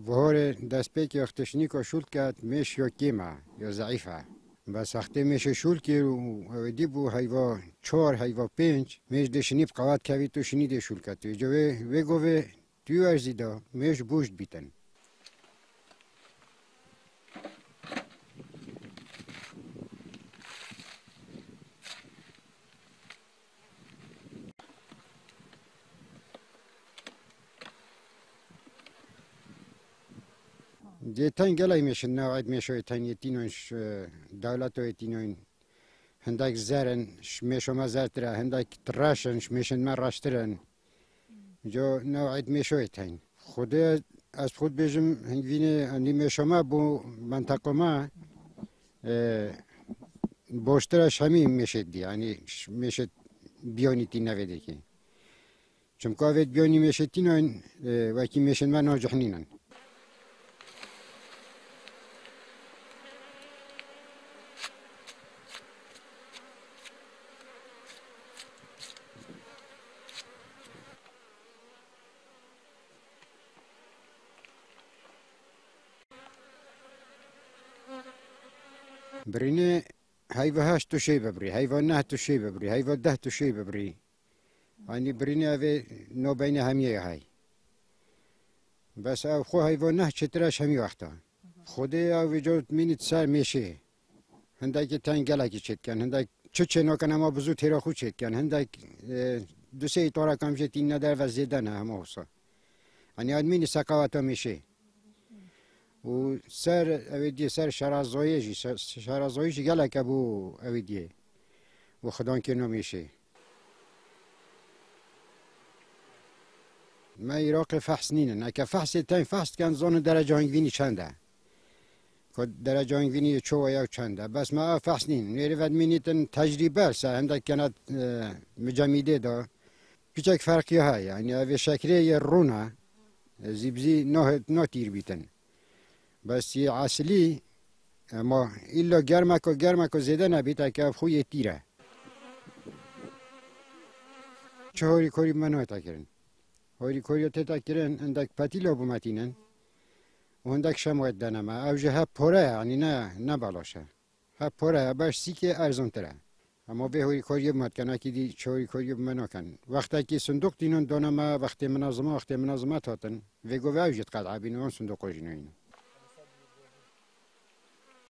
بهار دست پیک وقتشنی که شول کرد میش یا کیمه یا ضعیفه بس وقتی میشه شول کرد و دی بو هیوا 4 هیوا 5 میش دشنی بقوات کوید تو شنی دی شول کرد جو و گوه توی ارزیدا میش بوشت بیتن دیتن گلای میشن نوعید میشه تنی تینوش دولت و تینوین هندک زرن میشم زرتره هندک تراشن میشن من راشترن جو نوعید میشه تین خود از خود بیشم هنگڤین انی میشم با منطقه ما باشترش همین میشه دی یعنی میشه بیانی تی نویده کی چون که وید بیانی میشه تینوین وکی میشن من ناجحنینن برینه هیوا 8 توشی ببری هیوا 9 توشی ببری هیوا 10 توشی ببری یعنی برینه اوه نو بین همیه های بس او خو هیوا 9 چترش همی وقتا خوده او جو مینید سر میشه هندک تنگلکی چت کن هندک چه نکن اما بزو تیرا خود چت کن هندک دو سه طورا کم جت این ندر و زیده نه همه حسا یعنی آدمینی سقاوتا میشه و سر اویدی سر شرازاییش گلک ابو اویدیه و خدان که نمیشه ما عراق فحص نینن اگه فحص تین فحص کن زن درجه هنگڤینی چنده که درجه هنگڤینی چو یا چنده بس ما فحص نین نیری ود مینیتن تجربه سر هندک کنات مجمیده دا پیچک فرقی های یعنی اوی شکره رونه زیبزی نه تیر بیتن بس یه اصلی اما ایلا گرمک و زیده نبیده که خوی تیره چه هاری کاری منو تکرن هاری کاری تکرن اندک پتیلا بومتینن و اندک شماید دنمه او جه هب پره یعنی نه بالاشه هب پره باش سی که ارزان تره اما به هاری کاری بومت کنه که دی چه هاری کاری منو کن وقتی که صندوق دینون دانمه وقتی منظمه تاتن و گوه او جد قدعه بینوان صندوق رو جنوین